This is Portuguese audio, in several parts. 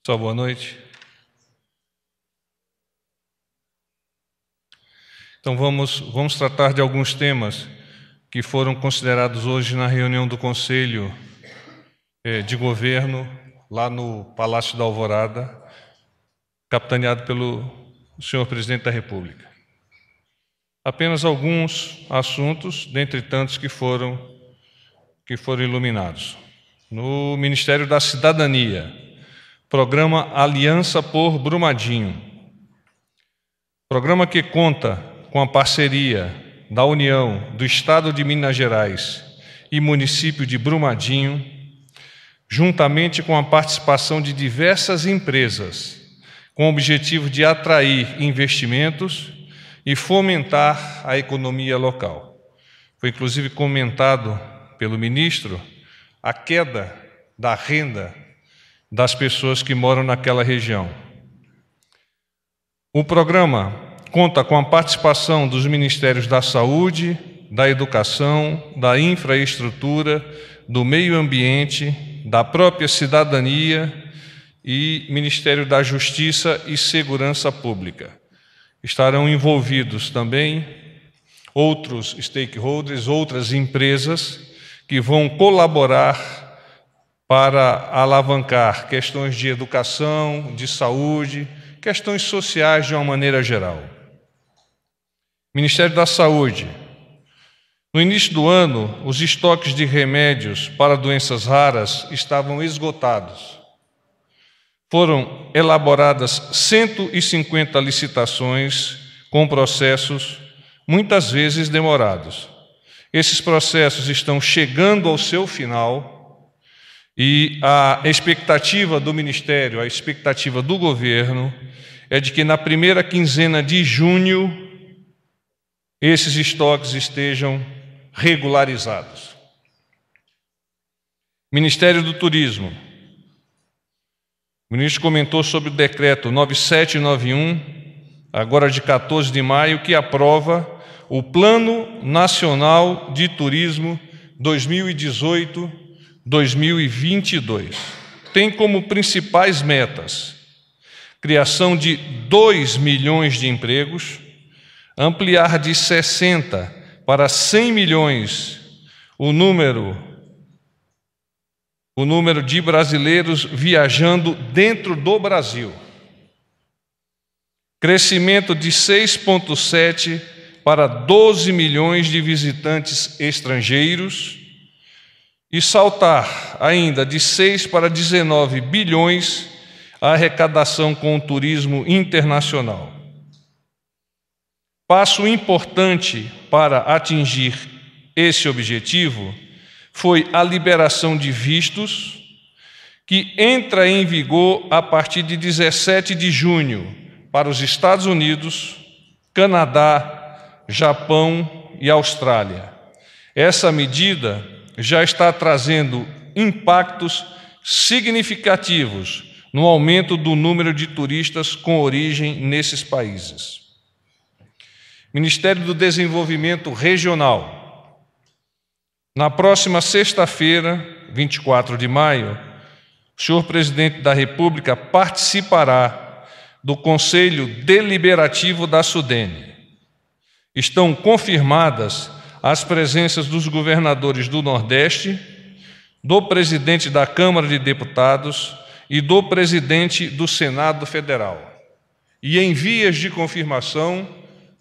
Pessoal, boa noite. Então vamos tratar de alguns temas que foram considerados hoje na reunião do Conselho de Governo, lá no Palácio da Alvorada, capitaneado pelo senhor Presidente da República. Apenas alguns assuntos, dentre tantos que foram iluminados. No Ministério da Cidadania, programa Aliança por Brumadinho. Programa que conta com a parceria da União, do Estado de Minas Gerais e município de Brumadinho, juntamente com a participação de diversas empresas, com o objetivo de atrair investimentos e fomentar a economia local. Foi inclusive comentado pelo ministro a queda da renda das pessoas que moram naquela região. O programa conta com a participação dos Ministérios da Saúde, da Educação, da Infraestrutura, do Meio Ambiente, da própria Cidadania e Ministério da Justiça e Segurança Pública. Estarão envolvidos também outros stakeholders, outras empresas que vão colaborar para alavancar questões de educação, de saúde, questões sociais de uma maneira geral. Ministério da Saúde. No início do ano, os estoques de remédios para doenças raras estavam esgotados. Foram elaboradas 150 licitações com processos muitas vezes demorados. Esses processos estão chegando ao seu final e a expectativa do Ministério, a expectativa do governo é de que na primeira quinzena de junho esses estoques estejam regularizados. Ministério do Turismo. O ministro comentou sobre o decreto 9791, agora de 14 de maio, que aprova o Plano Nacional de Turismo 2018-2022. Tem como principais metas criação de 2 milhões de empregos, ampliar de 60 para 100 milhões o número de brasileiros viajando dentro do Brasil. Crescimento de 6,7 para 12 milhões de visitantes estrangeiros e saltar ainda de 6 para 19 bilhões a arrecadação com o turismo internacional. Passo importante para atingir esse objetivo foi a liberação de vistos, que entra em vigor a partir de 17 de junho para os Estados Unidos, Canadá, Japão e Austrália. Essa medida já está trazendo impactos significativos no aumento do número de turistas com origem nesses países. Ministério do Desenvolvimento Regional. Na próxima sexta-feira, 24 de maio, o senhor Presidente da República participará do Conselho Deliberativo da SUDENE. Estão confirmadas as presenças dos governadores do Nordeste, do presidente da Câmara de Deputados e do presidente do Senado Federal. E em vias de confirmação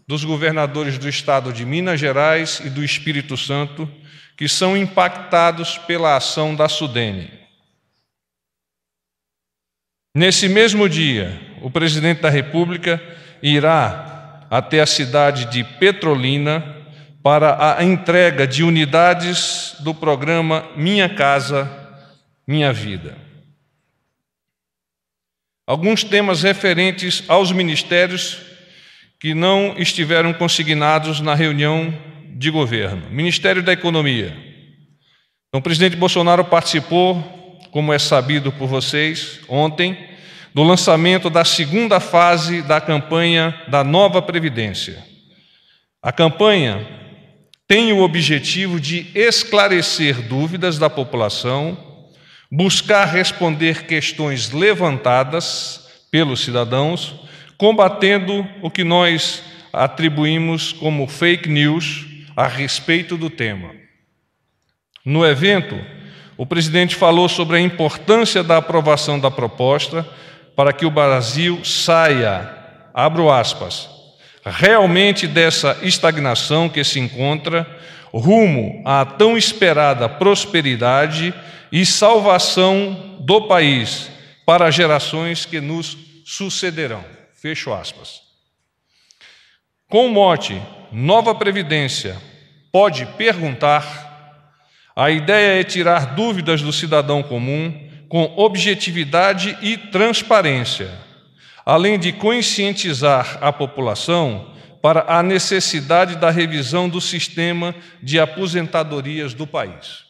dos governadores do Estado de Minas Gerais e do Espírito Santo, que são impactados pela ação da SUDENE. Nesse mesmo dia, o presidente da República irá até a cidade de Petrolina para a entrega de unidades do programa Minha Casa, Minha Vida. Alguns temas referentes aos ministérios que não estiveram consignados na reunião de governo. Ministério da Economia. Então, o presidente Bolsonaro participou, como é sabido por vocês, ontem, do lançamento da segunda fase da campanha da Nova Previdência. A campanha tem o objetivo de esclarecer dúvidas da população, buscar responder questões levantadas pelos cidadãos, combatendo o que nós atribuímos como fake news a respeito do tema. No evento, o presidente falou sobre a importância da aprovação da proposta para que o Brasil saia, abro aspas, realmente dessa estagnação que se encontra rumo à tão esperada prosperidade e salvação do país para gerações que nos sucederão. Fecho aspas. Com o mote Nova Previdência pode perguntar, a ideia é tirar dúvidas do cidadão comum com objetividade e transparência, além de conscientizar a população para a necessidade da revisão do sistema de aposentadorias do país.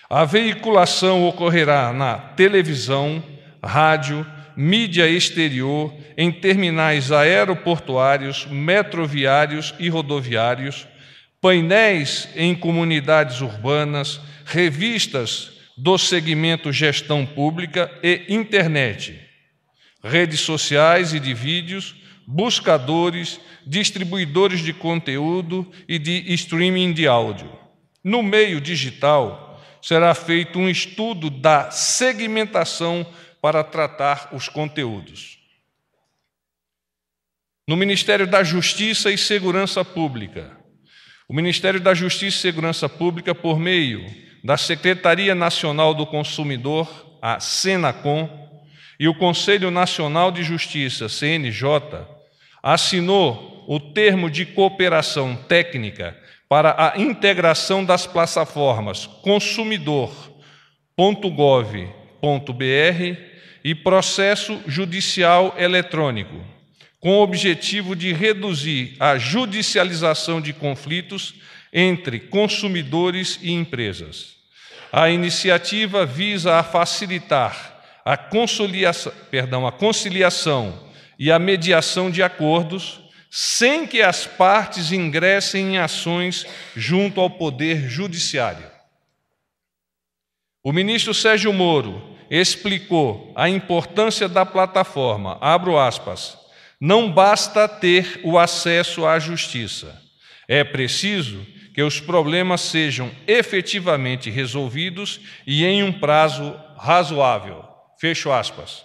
A veiculação ocorrerá na televisão, rádio, mídia exterior, em terminais aeroportuários, metroviários e rodoviários, painéis em comunidades urbanas, revistas do segmento gestão pública e internet, redes sociais e de vídeos, buscadores, distribuidores de conteúdo e de streaming de áudio. No meio digital, será feito um estudo da segmentação para tratar os conteúdos. No Ministério da Justiça e Segurança Pública, o Ministério da Justiça e Segurança Pública, por meio da Secretaria Nacional do Consumidor, a Senacom, e o Conselho Nacional de Justiça, CNJ, assinou o termo de cooperação técnica para a integração das plataformas consumidor.gov.br e processo judicial eletrônico, com o objetivo de reduzir a judicialização de conflitos entre consumidores e empresas. A iniciativa visa a facilitar a conciliação e a mediação de acordos, sem que as partes ingressem em ações junto ao Poder Judiciário. O ministro Sérgio Moro explicou a importância da plataforma, abro aspas, não basta ter o acesso à justiça, é preciso que os problemas sejam efetivamente resolvidos e em um prazo razoável. Fecho aspas.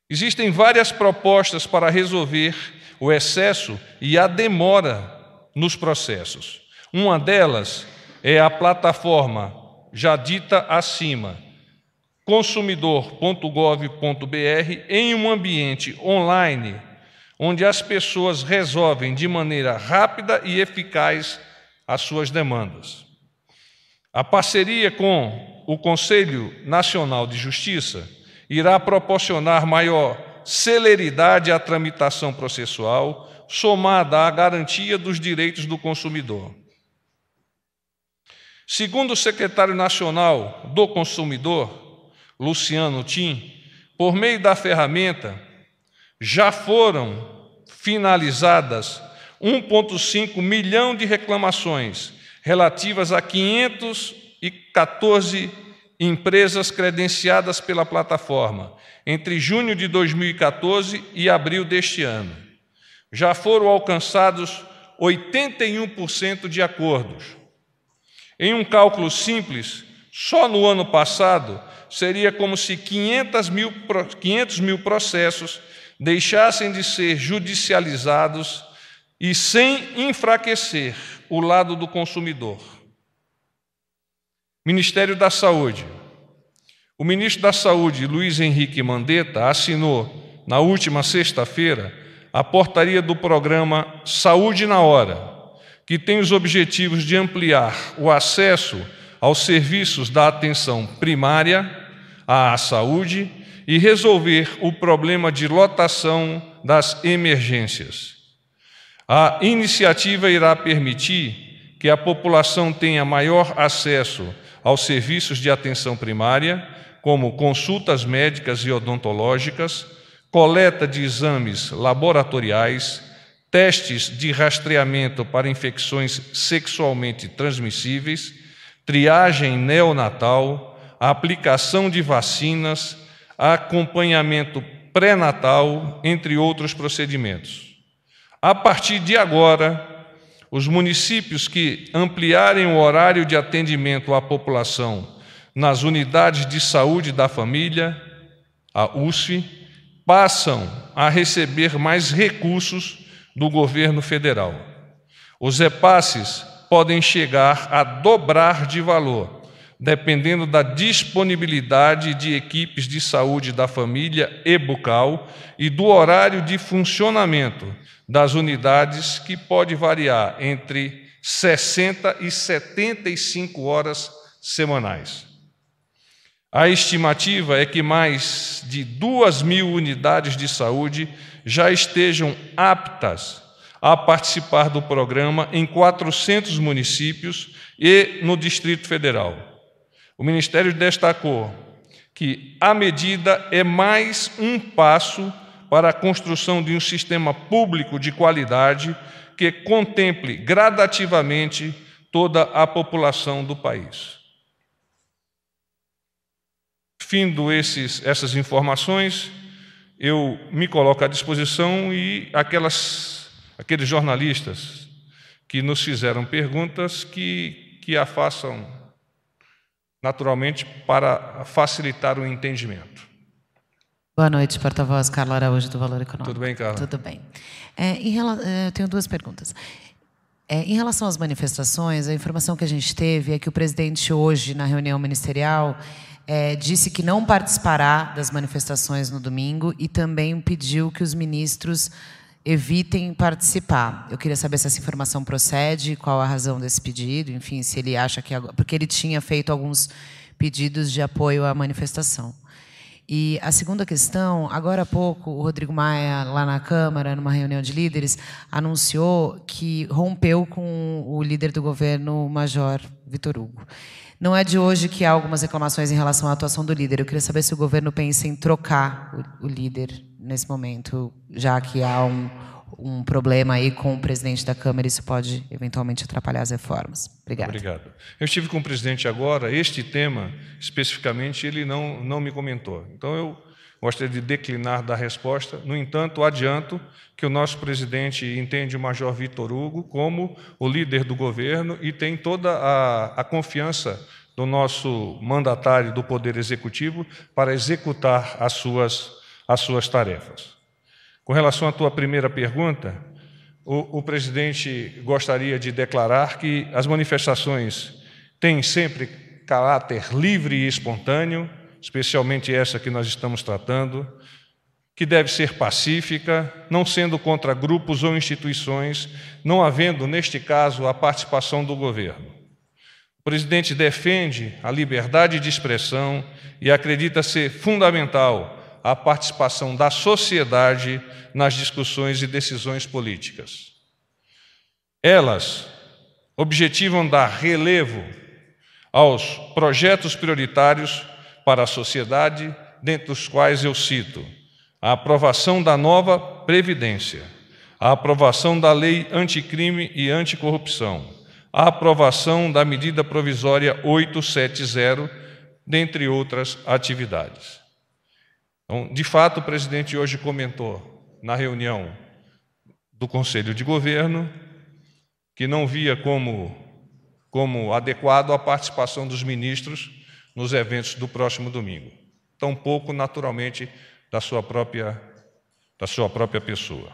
Existem várias propostas para resolver o excesso e a demora nos processos. Uma delas é a plataforma já dita acima, consumidor.gov.br, em um ambiente online, onde as pessoas resolvem de maneira rápida e eficaz as suas demandas. A parceria com o Conselho Nacional de Justiça irá proporcionar maior celeridade à tramitação processual, somada à garantia dos direitos do consumidor. Segundo o secretário nacional do Consumidor, Luciano Tim, por meio da ferramenta, já foram finalizadas 1,5 milhão de reclamações relativas a 514 empresas credenciadas pela plataforma, entre junho de 2014 e abril deste ano. Já foram alcançados 81% de acordos. Em um cálculo simples, só no ano passado, seria como se 500 mil processos deixassem de ser judicializados e sem enfraquecer o lado do consumidor. Ministério da Saúde. O ministro da Saúde, Luiz Henrique Mandetta, assinou, na última sexta-feira, a portaria do programa Saúde na Hora, que tem os objetivos de ampliar o acesso aos serviços da atenção primária à saúde e resolver o problema de lotação das emergências. A iniciativa irá permitir que a população tenha maior acesso aos serviços de atenção primária, como consultas médicas e odontológicas, coleta de exames laboratoriais, testes de rastreamento para infecções sexualmente transmissíveis, triagem neonatal, a aplicação de vacinas, acompanhamento pré-natal, entre outros procedimentos. A partir de agora, os municípios que ampliarem o horário de atendimento à população nas unidades de saúde da família, a USF, passam a receber mais recursos do governo federal. Os repasses podem chegar a dobrar de valor, dependendo da disponibilidade de equipes de saúde da família e bucal e do horário de funcionamento das unidades, que pode variar entre 60 e 75 horas semanais. A estimativa é que mais de 2.000 unidades de saúde já estejam aptas a participar do programa em 400 municípios e no Distrito Federal. O Ministério destacou que a medida é mais um passo para a construção de um sistema público de qualidade que contemple gradativamente toda a população do país. Findo essas informações, eu me coloco à disposição e aqueles jornalistas que nos fizeram perguntas que a façam naturalmente para facilitar o entendimento. Boa noite, porta-voz Carla Araújo, do Valor Econômico. Tudo bem, Carla? Tudo bem. Eu tenho duas perguntas. Em relação às manifestações, a informação que a gente teve é que o presidente hoje, na reunião ministerial, disse que não participará das manifestações no domingo e também pediu que os ministros evitem participar. Eu queria saber se essa informação procede, qual a razão desse pedido, enfim, se ele acha que... Porque ele tinha feito alguns pedidos de apoio à manifestação. E a segunda questão, agora há pouco, o Rodrigo Maia, lá na Câmara, numa reunião de líderes, anunciou que rompeu com o líder do governo, o Major Vitor Hugo. Não é de hoje que há algumas reclamações em relação à atuação do líder. Eu queria saber se o governo pensa em trocar o líder nesse momento, já que há um problema aí com o presidente da Câmara, isso pode eventualmente atrapalhar as reformas. Obrigado. Obrigado. Eu estive com o presidente agora, este tema, especificamente, ele não me comentou. Então, eu gostaria de declinar da resposta. No entanto, adianto que o nosso presidente entende o Major Vitor Hugo como o líder do governo e tem toda a confiança do nosso mandatário do Poder Executivo para executar as suas tarefas. Com relação à tua primeira pergunta, o presidente gostaria de declarar que as manifestações têm sempre caráter livre e espontâneo, especialmente essa que nós estamos tratando, que deve ser pacífica, não sendo contra grupos ou instituições, não havendo, neste caso, a participação do governo. O presidente defende a liberdade de expressão e acredita ser fundamental a participação da sociedade nas discussões e decisões políticas. Elas objetivam dar relevo aos projetos prioritários para a sociedade, dentre os quais eu cito a aprovação da nova Previdência, a aprovação da Lei Anticrime e Anticorrupção, a aprovação da medida provisória 870, dentre outras atividades. Então, de fato, o presidente hoje comentou na reunião do Conselho de Governo que não via como adequado a participação dos ministros nos eventos do próximo domingo, tampouco, naturalmente, da sua própria pessoa.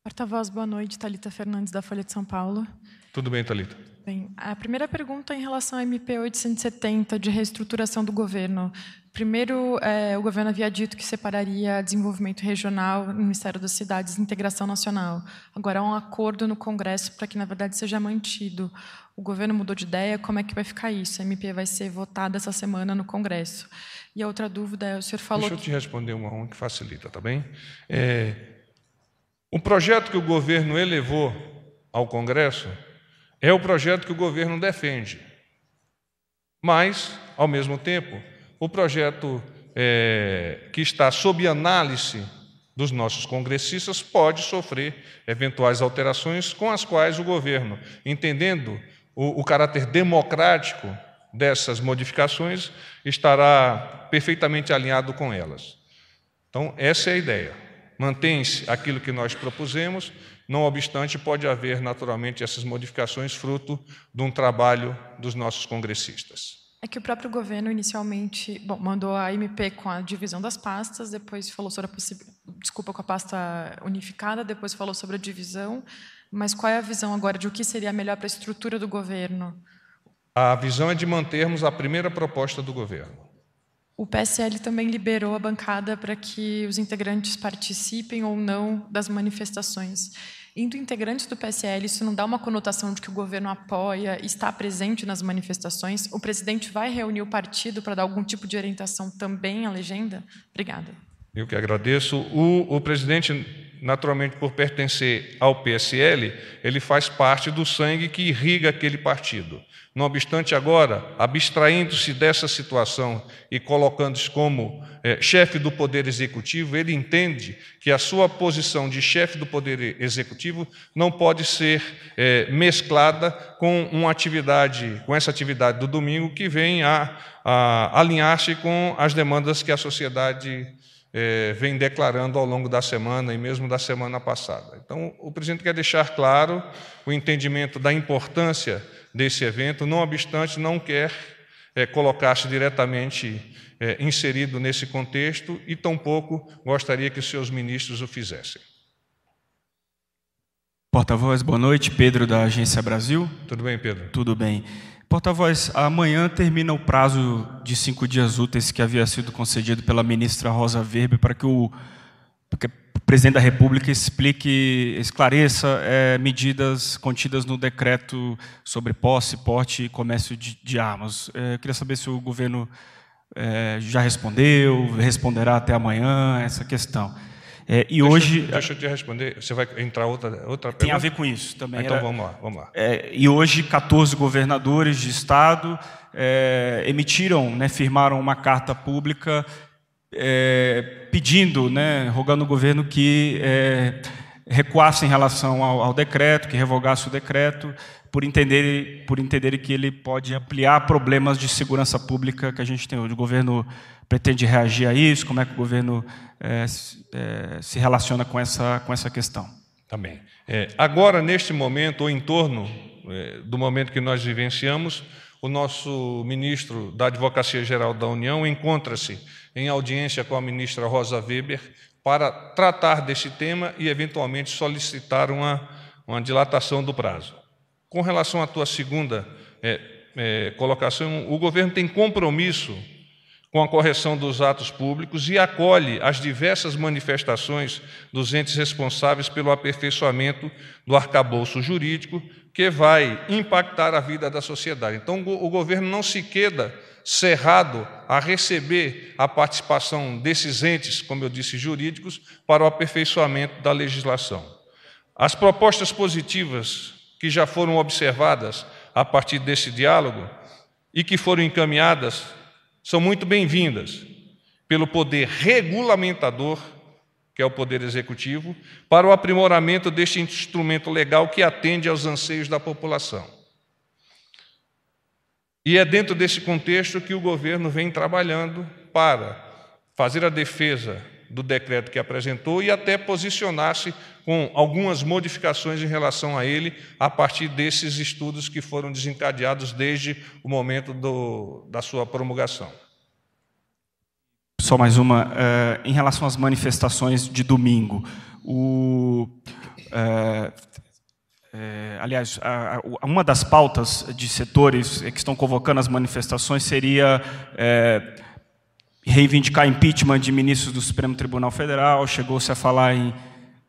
Porta-voz, boa noite. Thalita Fernandes, da Folha de São Paulo. Tudo bem, Thalita? Bem, a primeira pergunta é em relação ao MP 870, de reestruturação do governo. Primeiro, o governo havia dito que separaria desenvolvimento regional no Ministério das Cidades e Integração Nacional. Agora há um acordo no Congresso para que, na verdade, seja mantido. O governo mudou de ideia, como é que vai ficar isso? A MP vai ser votada essa semana no Congresso. E a outra dúvida é, o senhor falou... Deixa eu te responder uma que facilita, tá bem? O projeto que o governo elevou ao Congresso é o projeto que o governo defende. Mas, ao mesmo tempo, o projeto que está sob análise dos nossos congressistas pode sofrer eventuais alterações com as quais o governo, entendendo o caráter democrático dessas modificações estará perfeitamente alinhado com elas. Então, essa é a ideia. Mantém-se aquilo que nós propusemos, não obstante, pode haver, naturalmente, essas modificações fruto de um trabalho dos nossos congressistas. É que o próprio governo, inicialmente, mandou a MP com a divisão das pastas, depois falou sobre com a pasta unificada, depois falou sobre a divisão, mas qual é a visão agora de o que seria melhor para a estrutura do governo? A visão é de mantermos a primeira proposta do governo. O PSL também liberou a bancada para que os integrantes participem ou não das manifestações. Indo integrantes do PSL, isso não dá uma conotação de que o governo apoia, está presente nas manifestações? O presidente vai reunir o partido para dar algum tipo de orientação também à legenda? Obrigada. Eu que agradeço. O presidente, naturalmente, por pertencer ao PSL, ele faz parte do sangue que irriga aquele partido. Não obstante, agora, abstraindo-se dessa situação e colocando-se como chefe do Poder Executivo, ele entende que a sua posição de chefe do Poder Executivo não pode ser mesclada com essa atividade do domingo que vem a alinhar-se com as demandas que a sociedade vem declarando ao longo da semana e mesmo da semana passada. Então, o presidente quer deixar claro o entendimento da importância desse evento, não obstante, não quer colocar-se diretamente inserido nesse contexto e tampouco gostaria que os seus ministros o fizessem. Porta-voz, boa noite. Pedro, da Agência Brasil. Tudo bem, Pedro? Tudo bem. Porta-voz, amanhã termina o prazo de 5 dias úteis que havia sido concedido pela ministra Rosa Weber para que o presidente da República esclareça medidas contidas no decreto sobre posse, porte e comércio de armas. Eu queria saber se o governo já responderá até amanhã essa questão. Deixa eu te responder. Você vai entrar outra pergunta? Tem a ver com isso também. Então vamos lá. E hoje 14 governadores de estado emitiram, firmaram uma carta pública pedindo, rogando o governo que recuasse em relação ao decreto, que revogasse o decreto, por entenderem que ele pode ampliar problemas de segurança pública que a gente tem hoje. O governo pretende reagir a isso? Como é que o governo se relaciona com essa questão? Tá bem. Agora, neste momento, ou em torno do momento que nós vivenciamos, o nosso ministro da Advocacia Geral da União encontra-se em audiência com a ministra Rosa Weber para tratar desse tema e, eventualmente, solicitar uma dilatação do prazo. Com relação à tua segunda colocação, o governo tem compromisso com a correção dos atos públicos e acolhe as diversas manifestações dos entes responsáveis pelo aperfeiçoamento do arcabouço jurídico que vai impactar a vida da sociedade. Então, o governo não se queda cerrado a receber a participação desses entes, como eu disse, jurídicos, para o aperfeiçoamento da legislação. As propostas positivas que já foram observadas a partir desse diálogo e que foram encaminhadas são muito bem-vindas pelo poder regulamentador, que é o Poder Executivo, para o aprimoramento deste instrumento legal que atende aos anseios da população. E é dentro desse contexto que o governo vem trabalhando para fazer a defesa do decreto que apresentou e até posicionar-se com algumas modificações em relação a ele, a partir desses estudos que foram desencadeados desde o momento da sua promulgação. Só mais uma. Em relação às manifestações de domingo, aliás, uma das pautas de setores que estão convocando as manifestações seria reivindicar impeachment de ministros do Supremo Tribunal Federal, chegou-se a falar em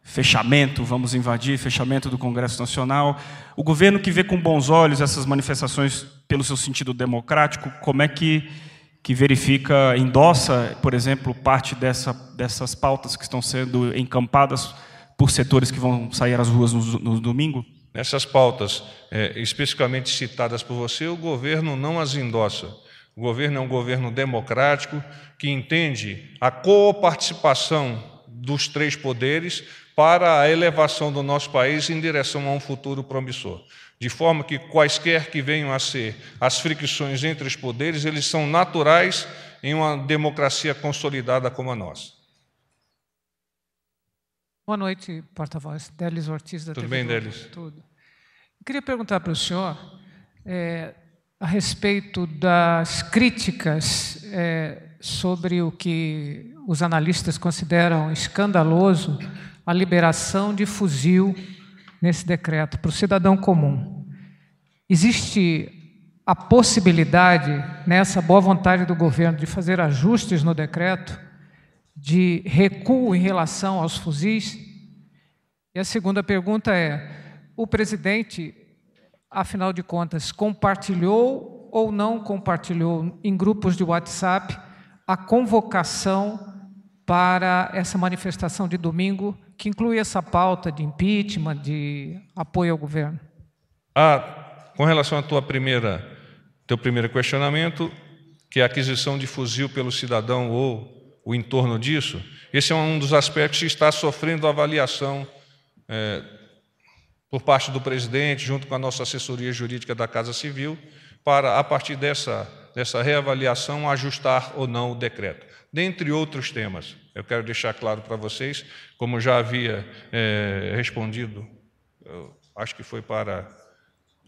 fechamento, vamos invadir, fechamento do Congresso Nacional. O governo, que vê com bons olhos essas manifestações pelo seu sentido democrático, como é que verifica, endossa, por exemplo, parte dessas pautas que estão sendo encampadas por setores que vão sair às ruas no domingo? Nessas pautas especificamente citadas por você, o governo não as endossa. O governo é um governo democrático que entende a coparticipação dos três poderes para a elevação do nosso país em direção a um futuro promissor. de forma que quaisquer que venham a ser as fricções entre os poderes, eles são naturais em uma democracia consolidada como a nossa. Boa noite, porta-voz. Délis Ortiz, da Tudo TV bem, Globo. Délis? Tudo. Eu queria perguntar para o senhor a respeito das críticas sobre o que os analistas consideram escandaloso, a liberação de fuzil nesse decreto para o cidadão comum. Existe a possibilidade, nessa boa vontade do governo, de fazer ajustes no decreto, de recuo em relação aos fuzis? E a segunda pergunta é: o presidente, afinal de contas, compartilhou ou não compartilhou em grupos de WhatsApp a convocação para essa manifestação de domingo, que inclui essa pauta de impeachment, de apoio ao governo? Com relação ao teu primeiro questionamento, que é a aquisição de fuzil pelo cidadão ou o entorno disso, esse é um dos aspectos que está sofrendo avaliação por parte do presidente, junto com a nossa assessoria jurídica da Casa Civil, para, a partir dessa reavaliação, ajustar ou não o decreto. Dentre outros temas, eu quero deixar claro para vocês, como já havia respondido, acho que foi para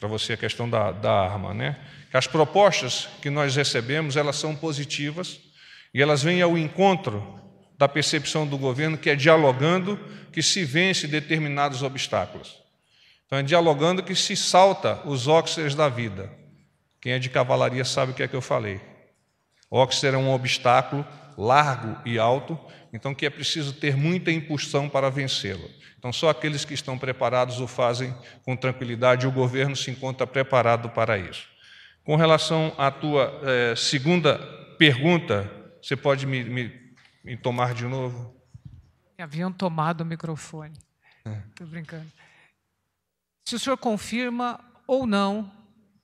você a questão da arma, né? Que as propostas que nós recebemos, elas são positivas e elas vêm ao encontro da percepção do governo, que é dialogando que se vence determinados obstáculos. Então, é dialogando que se salta os óxeres da vida. Quem é de cavalaria sabe o que é que eu falei. Óxer é um obstáculo largo e alto, então que é preciso ter muita impulsão para vencê-lo. Então, só aqueles que estão preparados o fazem com tranquilidade, e o governo se encontra preparado para isso. Com relação à tua segunda pergunta, você pode me tomar de novo? Haviam tomado o microfone. Estou brincando. Se o senhor confirma ou não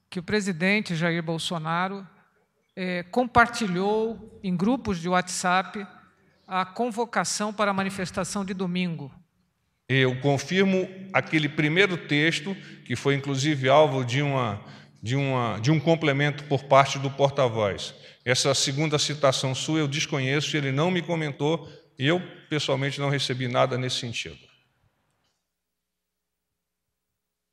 que o presidente Jair Bolsonaro compartilhou em grupos de WhatsApp a convocação para a manifestação de domingo? Eu confirmo aquele primeiro texto, que foi inclusive alvo de um complemento por parte do porta-voz. Essa segunda citação sua eu desconheço, ele não me comentou, e eu, pessoalmente, não recebi nada nesse sentido.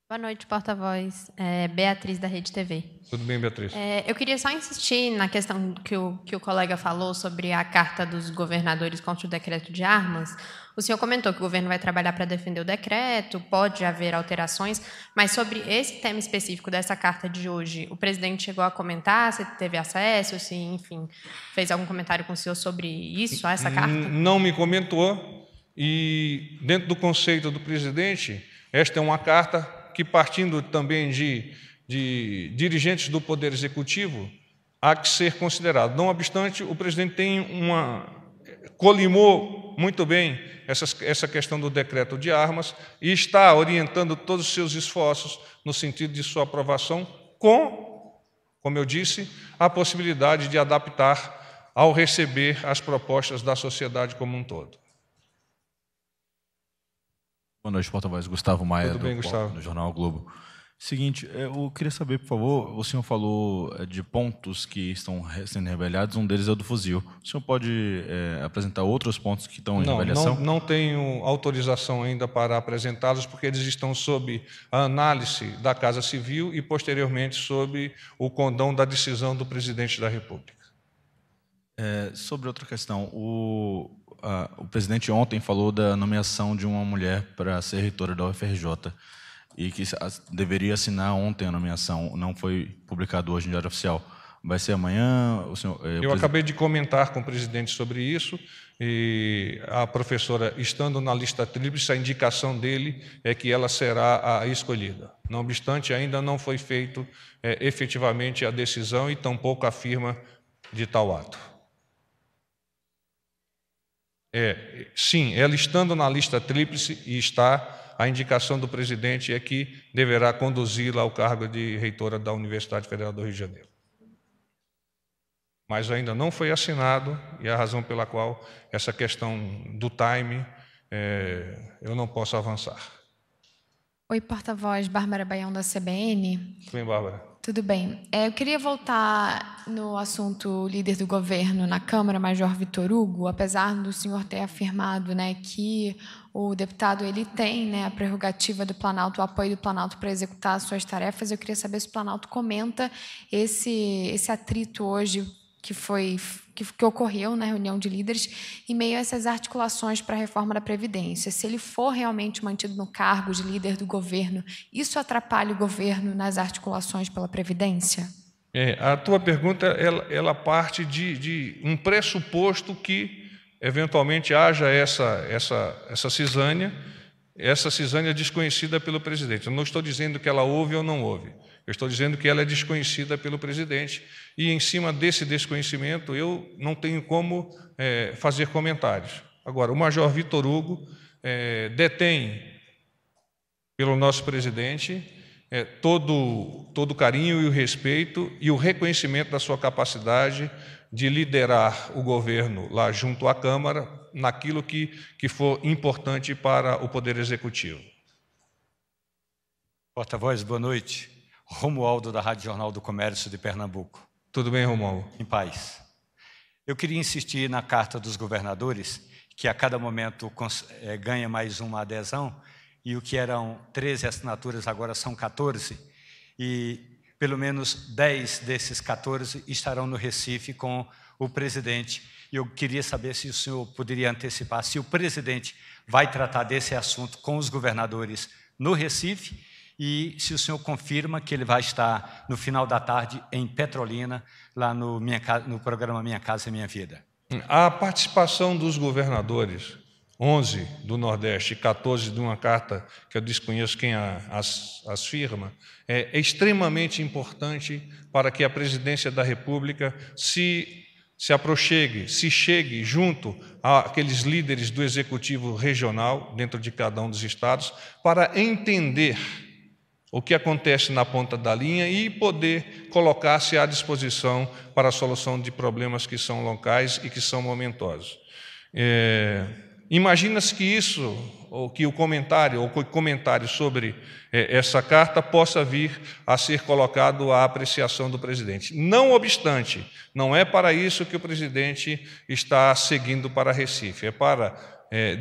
Boa noite, porta-voz. Beatriz, da Rede TV. Tudo bem, Beatriz? Eu queria só insistir na questão que o colega falou sobre a carta dos governadores contra o decreto de armas. O senhor comentou que o governo vai trabalhar para defender o decreto, pode haver alterações, mas sobre esse tema específico dessa carta de hoje, o presidente chegou a comentar, se teve acesso, se, enfim, fez algum comentário com o senhor sobre isso, essa carta? Não me comentou, e dentro do conceito do presidente, esta é uma carta que, partindo também de dirigentes do Poder Executivo, há que ser considerado. Não obstante, o presidente colimou muito bem essa questão do decreto de armas e está orientando todos os seus esforços no sentido de sua aprovação como eu disse, a possibilidade de adaptar ao receber as propostas da sociedade como um todo. Boa noite, porta-voz. Gustavo Maia, Tudo bem, Gustavo? do Jornal o Globo. Seguinte, eu queria saber, por favor, o senhor falou de pontos que estão sendo rebeliados, um deles é o do fuzil. O senhor pode apresentar outros pontos que estão em rebeliação? Não tenho autorização ainda para apresentá-los, porque eles estão sob a análise da Casa Civil e, posteriormente, sob o condão da decisão do presidente da República. Sobre outra questão, o presidente ontem falou da nomeação de uma mulher para ser reitora da UFRJ e que deveria assinar ontem a nomeação, não foi publicado hoje no Diário Oficial. Vai ser amanhã? Eu acabei de comentar com o presidente sobre isso, e a professora, estando na lista tríplice, a indicação dele é que ela será a escolhida. Não obstante, ainda não foi feito efetivamente a decisão e tampouco a firma de tal ato. Sim, ela estando na lista tríplice e está, a indicação do presidente é que deverá conduzi-la ao cargo de reitora da Universidade Federal do Rio de Janeiro. Mas ainda não foi assinado, e a razão pela qual essa questão do time eu não posso avançar. Oi, porta-voz, Bárbara Baião, da CBN. Tudo bem, Bárbara? Tudo bem. Eu queria voltar no assunto líder do governo na Câmara, Major Vitor Hugo, apesar do senhor ter afirmado, né, que o deputado ele tem, né, a prerrogativa do Planalto, o apoio do Planalto para executar as suas tarefas. Eu queria saber se o Planalto comenta esse atrito hoje que ocorreu na reunião de líderes em meio a essas articulações para a reforma da Previdência. Se ele for realmente mantido no cargo de líder do governo, isso atrapalha o governo nas articulações pela Previdência? A tua pergunta ela parte de um pressuposto que, eventualmente, haja essa cisânia desconhecida pelo presidente. Eu não estou dizendo que ela houve ou não houve. Eu estou dizendo que ela é desconhecida pelo presidente e, em cima desse desconhecimento, eu não tenho como fazer comentários. Agora, o Major Vitor Hugo detém, pelo nosso presidente, todo o carinho e o respeito e o reconhecimento da sua capacidade de liderar o governo lá junto à Câmara, naquilo que for importante para o Poder Executivo. Porta-voz, boa noite. Romualdo, da Rádio Jornal do Comércio de Pernambuco. Tudo bem, Romualdo? Em paz. Eu queria insistir na Carta dos Governadores, que a cada momento ganha mais uma adesão, e o que eram 13 assinaturas agora são 14, e pelo menos 10 desses 14 estarão no Recife com o presidente. E eu queria saber se o senhor poderia antecipar se o presidente vai tratar desse assunto com os governadores no Recife, e se o senhor confirma que ele vai estar no final da tarde em Petrolina, lá no programa Minha Casa e Minha Vida. A participação dos governadores, 11 do Nordeste e 14 de uma carta que eu desconheço quem as firma, é extremamente importante para que a presidência da República se aproxime, se chegue junto àqueles líderes do executivo regional, dentro de cada um dos estados, para entender o que acontece na ponta da linha e poder colocar-se à disposição para a solução de problemas que são locais e que são momentosos. Imagina-se que o comentário sobre essa carta possa vir a ser colocado à apreciação do presidente. Não obstante, não é para isso que o presidente está seguindo para Recife, é para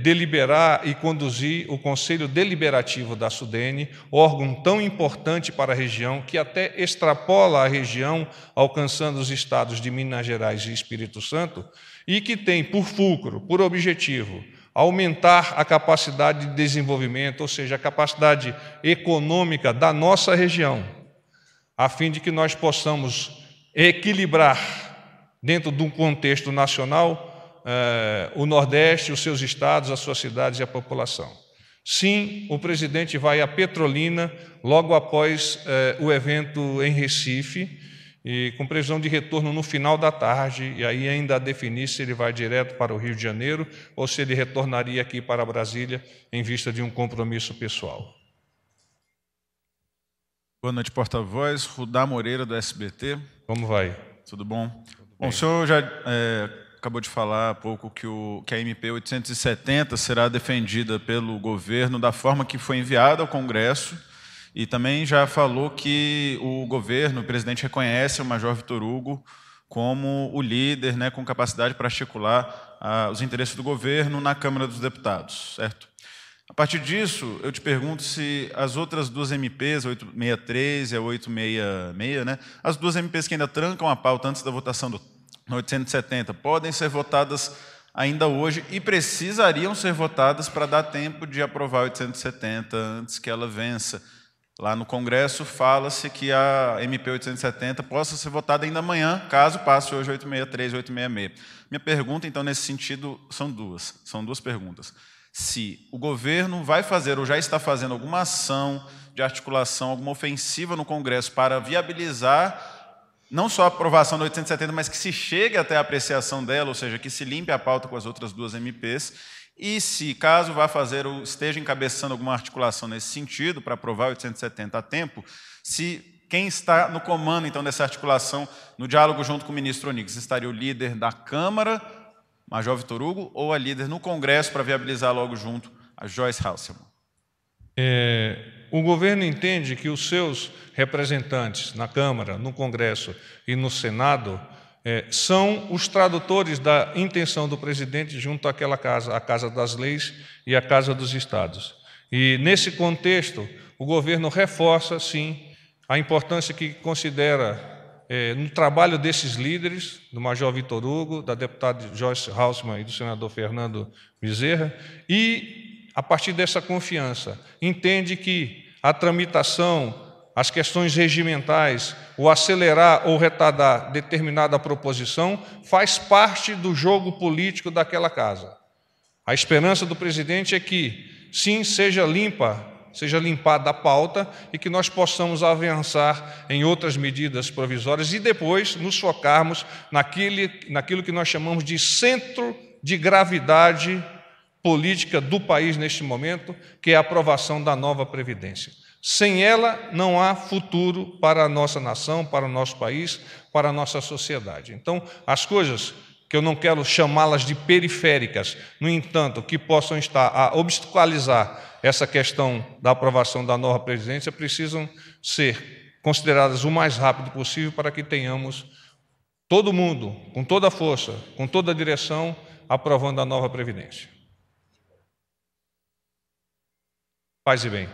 deliberar e conduzir o Conselho Deliberativo da SUDENE, órgão tão importante para a região, que até extrapola a região, alcançando os estados de Minas Gerais e Espírito Santo, e que tem por fulcro, por objetivo, aumentar a capacidade de desenvolvimento, ou seja, a capacidade econômica da nossa região, a fim de que nós possamos equilibrar, dentro de um contexto nacional, o Nordeste, os seus estados, as suas cidades e a população. Sim, o presidente vai a Petrolina logo após o evento em Recife, e com previsão de retorno no final da tarde, e aí ainda a definir se ele vai direto para o Rio de Janeiro ou se ele retornaria aqui para Brasília em vista de um compromisso pessoal. Boa noite, porta-voz. Rudá Moreira, do SBT. Como vai? Tudo bom? Bom, o senhor já acabou de falar há pouco que a MP 870 será defendida pelo governo da forma que foi enviada ao Congresso, e também já falou que o governo, o presidente, reconhece o Major Vitor Hugo como o líder, né, com capacidade para articular os interesses do governo na Câmara dos Deputados, certo? A partir disso, eu te pergunto se as outras duas MPs, a 863 e a 866, né, as duas MPs que ainda trancam a pauta antes da votação do 870, podem ser votadas ainda hoje e precisariam ser votadas para dar tempo de aprovar a 870 antes que ela vença. Lá no Congresso fala-se que a MP 870 possa ser votada ainda amanhã, caso passe hoje 863 e 866. Minha pergunta, então, nesse sentido, são duas perguntas. Se o governo vai fazer ou já está fazendo alguma ação de articulação, alguma ofensiva no Congresso para viabilizar não só a aprovação da 870, mas que se chegue até a apreciação dela, ou seja, que se limpe a pauta com as outras duas MPs, e se, caso vá fazer ou esteja encabeçando alguma articulação nesse sentido, para aprovar 870 a tempo, se quem está no comando, então, dessa articulação, no diálogo junto com o ministro Onyx, estaria o líder da Câmara, Major Vitor Hugo, ou a líder no Congresso, para viabilizar logo junto, a Joyce Hasselmann? O governo entende que os seus representantes na Câmara, no Congresso e no Senado são os tradutores da intenção do presidente junto àquela casa, a Casa das Leis e a Casa dos Estados. E, nesse contexto, o governo reforça, sim, a importância que considera no trabalho desses líderes, do Major Vitor Hugo, da deputada Joyce Hausmann e do senador Fernando Bezerra, e, a partir dessa confiança, entende que a tramitação, as questões regimentais, o acelerar ou retardar determinada proposição, faz parte do jogo político daquela casa. A esperança do presidente é que, sim, seja limpada a pauta e que nós possamos avançar em outras medidas provisórias e depois nos focarmos naquilo que nós chamamos de centro de gravidade política do país neste momento, que é a aprovação da nova Previdência. Sem ela, não há futuro para a nossa nação, para o nosso país, para a nossa sociedade. Então, as coisas que eu não quero chamá-las de periféricas, no entanto, que possam estar a obstaculizar essa questão da aprovação da nova Previdência, precisam ser consideradas o mais rápido possível para que tenhamos todo mundo, com toda a força, com toda a direção, aprovando a nova Previdência. Paz e bem.